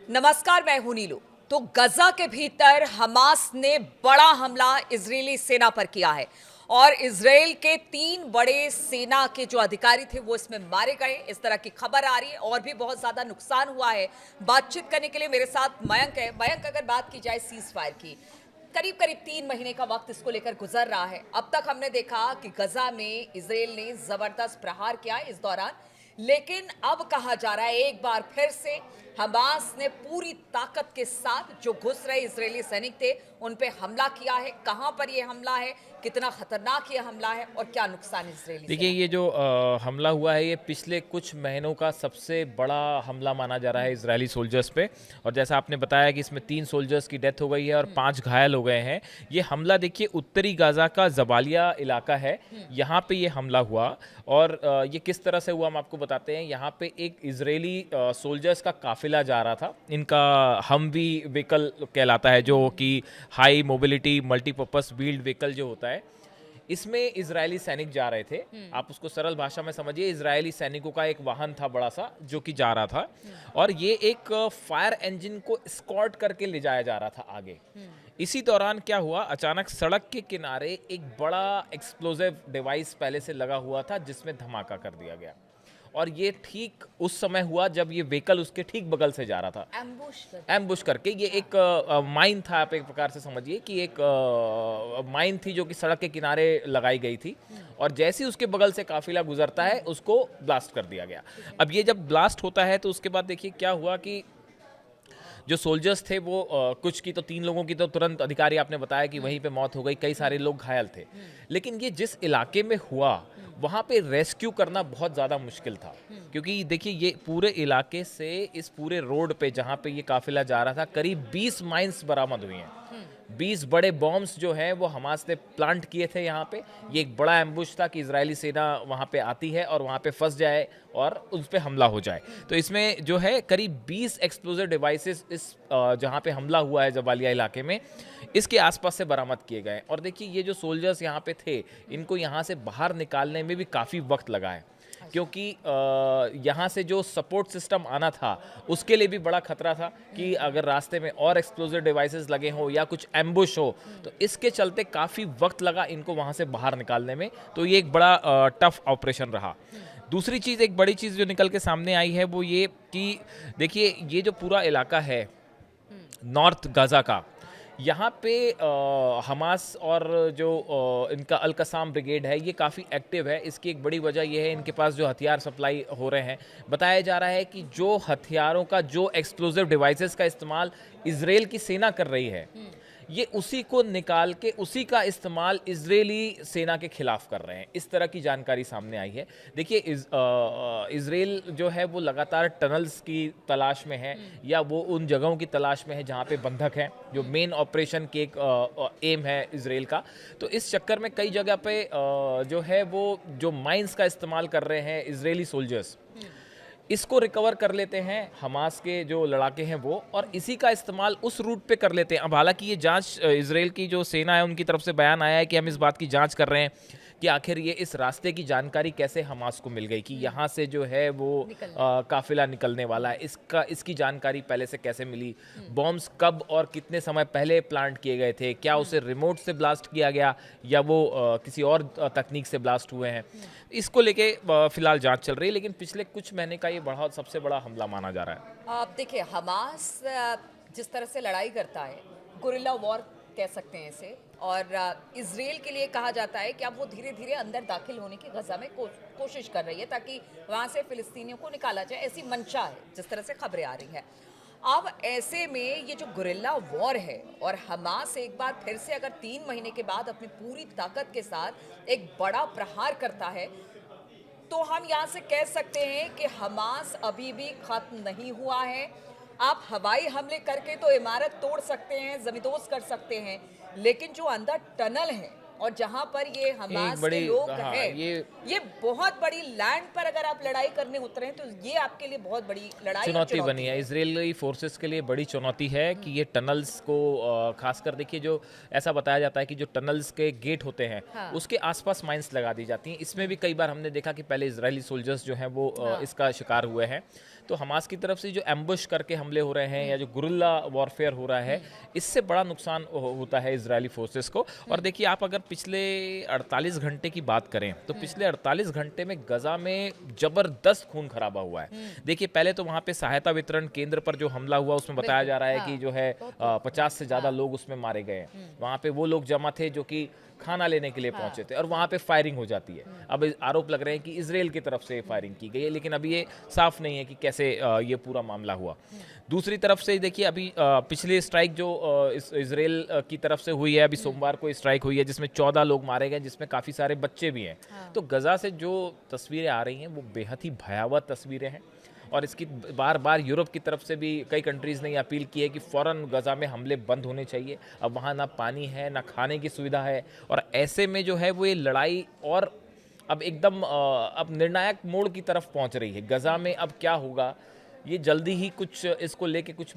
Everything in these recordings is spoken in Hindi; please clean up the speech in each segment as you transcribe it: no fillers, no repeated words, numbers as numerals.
नमस्कार, मैं हूं नीलू। तो गजा के भीतर हमास ने बड़ा हमला इजरायली सेना पर किया है और इजराइल के 3 बड़े सेना के जो अधिकारी थे वो इसमें मारे गए, इस तरह की खबर आ रही है। और भी बहुत ज्यादा नुकसान हुआ है। बातचीत करने के लिए मेरे साथ मयंक है। मयंक, अगर बात की जाए सीज फायर की, करीब करीब 3 महीने का वक्त इसको लेकर गुजर रहा है। अब तक हमने देखा कि गजा में इजराइल ने जबरदस्त प्रहार किया इस दौरान, लेकिन अब कहा जा रहा है एक बार फिर से हमास ने पूरी ताकत के साथ जो घुस रहे इजरायली सैनिक थे उन पे हमला किया है। कहां पर यह हमला है, कितना खतरनाक ये हमला है और क्या नुकसान इजरायली देखिए, सेना ये जो हमला हुआ है ये पिछले कुछ महीनों का सबसे बड़ा हमला माना जा रहा है इजरायली सोल्जर्स पे। और जैसा आपने बताया कि इसमें 3 सोल्जर्स की डेथ हो गई है और 5 घायल हो गए हैं। ये हमला देखिए उत्तरी गाजा का जबालिया इलाका है, यहाँ पे ये हमला हुआ। और ये किस तरह से हुआ हम आपको बताते हैं। यहाँ पे एक इजरायली सोल्जर्स का काफिला जा रहा था। इनका हमवी व्हीकल कहलाता है, जो कि high mobility multipurpose wheeled vehicle जो होता है। इसमें इजरायली सैनिक जा रहे थे। आप उसको सरल भाषा में समझिए, इजरायली सैनिकों का एक वाहन था बड़ा सा जो कि जा रहा था। और ये एक फायर इंजन को स्कॉर्ट करके ले जाया जा रहा था आगे। इसी दौरान क्या हुआ, अचानक सड़क के किनारे एक बड़ा एक्सप्लोजिव डिवाइस पहले से लगा हुआ था जिसमें धमाका कर दिया गया। और ये ठीक उस समय हुआ जब ये व्हीकल उसके ठीक बगल से जा रहा था, एम्बुश करके। ये एक माइन था, आप एक प्रकार से समझिए कि एक माइन थी जो कि सड़क के किनारे लगाई गई थी। और जैसे ही उसके बगल से काफिला गुजरता है उसको ब्लास्ट कर दिया गया। अब ये जब ब्लास्ट होता है तो उसके बाद देखिए क्या हुआ कि जो सोल्जर्स थे वो कुछ की तो 3 लोगों की तो तुरंत अधिकारी आपने बताया कि वहीं पे मौत हो गई, कई सारे लोग घायल थे। लेकिन ये जिस इलाके में हुआ वहाँ पे रेस्क्यू करना बहुत ज़्यादा मुश्किल था, क्योंकि देखिए ये पूरे इलाके से इस पूरे रोड पे जहाँ पे ये काफिला जा रहा था करीब 20 माइंस बरामद हुई हैं। 20 बड़े बॉम्ब्स जो हैं वो हमास ने प्लांट किए थे यहाँ पे। ये एक बड़ा एम्बुश था कि इजरायली सेना वहाँ पे आती है और वहाँ पे फंस जाए और उस पे हमला हो जाए। तो इसमें जो है करीब 20 एक्सप्लोजिव डिवाइसेस इस जहाँ पे हमला हुआ है जबालिया इलाके में, इसके आसपास से बरामद किए गए। और देखिए ये जो सोल्जर्स यहाँ पे थे इनको यहाँ से बाहर निकालने में भी काफ़ी वक्त लगा है, क्योंकि यहाँ से जो सपोर्ट सिस्टम आना था उसके लिए भी बड़ा खतरा था कि अगर रास्ते में और एक्सप्लोजिव डिवाइसेस लगे हो या कुछ एम्बुश हो, तो इसके चलते काफ़ी वक्त लगा इनको वहाँ से बाहर निकालने में। तो ये एक बड़ा टफ ऑपरेशन रहा। दूसरी चीज़, एक बड़ी चीज़ जो निकल के सामने आई है वो ये कि देखिए ये जो पूरा इलाका है नॉर्थ गाज़ा का, यहाँ पे हमास और जो इनका अल कसाम ब्रिगेड है ये काफ़ी एक्टिव है। इसकी एक बड़ी वजह यह है इनके पास जो हथियार सप्लाई हो रहे हैं। बताया जा रहा है कि जो हथियारों का, जो एक्सप्लोजिव डिवाइसेस का इस्तेमाल इजराइल की सेना कर रही है, ये उसी को निकाल के उसी का इस्तेमाल इजरायली सेना के खिलाफ कर रहे हैं। इस तरह की जानकारी सामने आई है। देखिए इजराइल जो है वो लगातार टनल्स की तलाश में है या वो उन जगहों की तलाश में है जहाँ पे बंधक हैं, जो मेन ऑपरेशन के एक एम है इजराइल का। तो इस चक्कर में कई जगह पे जो है वो जो माइंस का इस्तेमाल कर रहे हैं इजरायली सोल्जर्स, इसको रिकवर कर लेते हैं हमास के जो लड़ाके हैं वो, और इसी का इस्तेमाल उस रूट पे कर लेते हैं। अब हालांकि ये जांच इजराइल की जो सेना है उनकी तरफ से बयान आया है कि हम इस बात की जांच कर रहे हैं कि आखिर ये इस रास्ते की जानकारी कैसे हमास को मिल गई कि यहाँ से जो है वो काफिला निकलने वाला है। इसकी जानकारी पहले से कैसे मिली, बॉम्ब्स कब और कितने समय पहले प्लांट किए गए थे, क्या उसे रिमोट से ब्लास्ट किया गया या वो किसी और तकनीक से ब्लास्ट हुए हैं, इसको लेके फिलहाल जांच चल रही है। लेकिन पिछले कुछ महीने का ये सबसे बड़ा हमला माना जा रहा है। आप देखिए, हमास जिस तरह से लड़ाई करता है, गुरिल्ला वॉर कह सकते हैं इसे। और इजराइल के लिए कहा जाता है कि अब वो धीरे धीरे अंदर दाखिल होने की गजा में कोशिश कर रही है ताकि वहाँ से फिलिस्तीनियों को निकाला जाए, ऐसी मंशा है जिस तरह से खबरें आ रही हैं। अब ऐसे में ये जो गुरिल्ला वॉर है और हमास एक बार फिर से अगर 3 महीने के बाद अपनी पूरी ताकत के साथ एक बड़ा प्रहार करता है, तो हम यहाँ से कह सकते हैं कि हमास अभी भी खत्म नहीं हुआ है। आप हवाई हमले करके तो इमारत तोड़ सकते हैं, जमींदोज कर सकते हैं, लेकिन जो अंदर टनल है और जहां पर ये हमास के लोग हैं, ये बहुत बड़ी लैंड पर अगर आप लड़ाई करने उतरे हैं तो ये आपके लिए बहुत बड़ी चुनौती बनी है। इजरायली फोर्सेस के लिए बड़ी चुनौती है कि ये टनल्स को खासकर देखिए, जो ऐसा बताया जाता है कि जो टनल्स के गेट होते हैं उसके आसपास माइंस लगा दी जाती हैं। इसमें भी कई बार हमने देखा कि पहले इजरायली सोल्जर्स जो हैं वो इसका शिकार हुए हैं। तो हमास की तरफ से जो एम्बुश करके हमले हो रहे हैं या जो गुरिल्ला वॉरफेयर हो रहा है, इससे बड़ा नुकसान होता है इजरायली फोर्सेस को। और देखिए, आप अगर पिछले 48 घंटे की बात करें तो पिछले 48 घंटे में गजा में जबरदस्त खून खराबा हुआ है। देखिए, पहले तो वहाँ पे सहायता वितरण केंद्र पर जो हमला हुआ उसमें बताया जा रहा है कि जो है 50 से ज़्यादा लोग उसमें मारे गए हैं। वहाँ पे वो लोग जमा थे जो कि खाना लेने के लिए पहुंचे थे और वहाँ पे फायरिंग हो जाती है। अब आरोप लग रहे हैं कि इजराइल की तरफ से फायरिंग की गई है, लेकिन अभी ये साफ नहीं है कि कैसे ये पूरा मामला हुआ। दूसरी तरफ से देखिए, अभी पिछली स्ट्राइक जो इजराइल की तरफ से हुई है, अभी सोमवार को स्ट्राइक हुई है जिसमें 14 लोग मारे गए, जिसमें काफ़ी सारे बच्चे भी हैं। तो गजा से जो तस्वीरें आ रही हैं वो बेहद ही भयावह तस्वीरें हैं। और इसकी बार बार यूरोप की तरफ से भी कई कंट्रीज़ ने ये अपील की है कि फ़ौरन गजा में हमले बंद होने चाहिए। अब वहाँ ना पानी है, ना खाने की सुविधा है, और ऐसे में जो है वो ये लड़ाई और अब एकदम अब निर्णायक मोड़ की तरफ पहुँच रही है। गजा में अब क्या होगा, ये जल्दी ही कुछ इसको लेके कुछ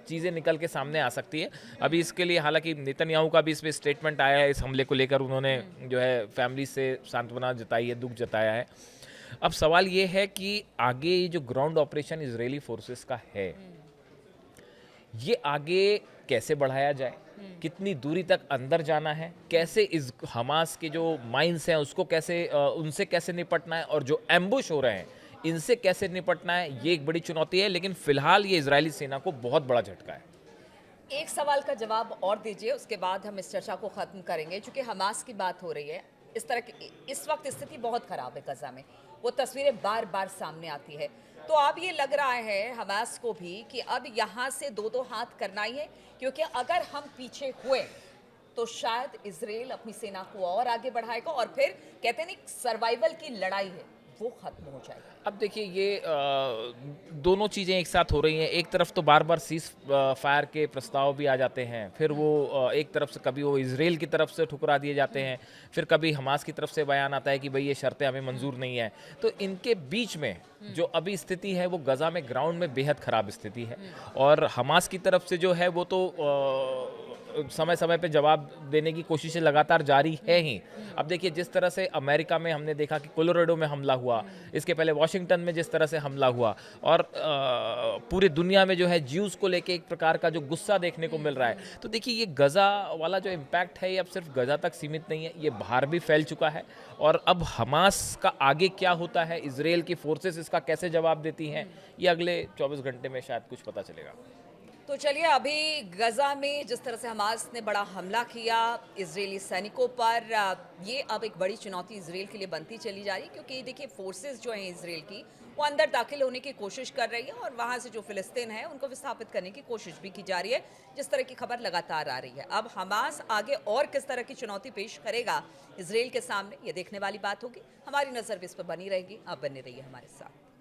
चीज़ें निकल के सामने आ सकती है। अभी इसके लिए हालांकि नेतन्याहू का भी इसमें स्टेटमेंट आया है, इस हमले को लेकर उन्होंने जो है फैमिली से सांत्वना जताई है, दुख जताया है। अब सवाल ये है कि आगे ये जो ग्राउंड ऑपरेशन इजरायली फोर्सेस का है, ये आगे कैसे बढ़ाया जाए, कितनी दूरी तक अंदर जाना है, कैसे इस हमास के जो माइंस हैं उसको कैसे उनसे कैसे निपटना है, और जो एम्बुश हो रहे हैं इनसे कैसे निपटना है, ये एक बड़ी चुनौती है। लेकिन फिलहाल ये इजरायली सेना को बहुत बड़ा झटका है। एक सवाल का जवाब और दीजिए, उसके बाद हम इस चर्चा को खत्म करेंगे। चूंकि हमास की बात हो रही है, इस तरह की इस वक्त स्थिति बहुत खराब है गजा में, वो तस्वीरें बार बार सामने आती है। तो अब ये लग रहा है हमास को भी कि अब यहाँ से दो दो हाथ करना ही है, क्योंकि अगर हम पीछे हुए तो शायद इजराइल अपनी सेना को और आगे बढ़ाएगा और फिर कहते नहीं सर्वाइवल की लड़ाई है वो खत्म हो जाएगी। अब देखिए, ये दोनों चीज़ें एक साथ हो रही हैं। एक तरफ तो बार बार सीज फायर के प्रस्ताव भी आ जाते हैं, फिर वो एक तरफ से कभी वो इजराइल की तरफ से ठुकरा दिए जाते हैं, फिर कभी हमास की तरफ से बयान आता है कि भाई ये शर्तें हमें मंजूर नहीं है। तो इनके बीच में जो अभी स्थिति है वो गजा में ग्राउंड में बेहद ख़राब स्थिति है। और हमास की तरफ से जो है वो तो समय समय पे जवाब देने की कोशिशें लगातार जारी है ही। अब देखिए, जिस तरह से अमेरिका में हमने देखा कि कोलोराडो में हमला हुआ, इसके पहले वाशिंगटन में जिस तरह से हमला हुआ, और पूरी दुनिया में जो है ज्यूज़ को लेके एक प्रकार का जो गुस्सा देखने को मिल रहा है। तो देखिए, ये गजा वाला जो इम्पैक्ट है ये अब सिर्फ गजा तक सीमित नहीं है, ये बाहर भी फैल चुका है। और अब हमास का आगे क्या होता है, इजराइल की फोर्सेस इसका कैसे जवाब देती हैं, ये अगले 24 घंटे में शायद कुछ पता चलेगा। तो चलिए, अभी गजा में जिस तरह से हमास ने बड़ा हमला किया इजरायली सैनिकों पर, ये अब एक बड़ी चुनौती इजराइल के लिए बनती चली जा रही है, क्योंकि देखिए फोर्सेस जो हैं इजराइल की वो अंदर दाखिल होने की कोशिश कर रही है और वहाँ से जो फिलिस्तीन है उनको विस्थापित करने की कोशिश भी की जा रही है, जिस तरह की खबर लगातार आ रही है। अब हमास आगे और किस तरह की चुनौती पेश करेगा इजराइल के सामने, ये देखने वाली बात होगी। हमारी नज़र भी इस पर बनी रहेगी। आप बने रहिए हमारे साथ।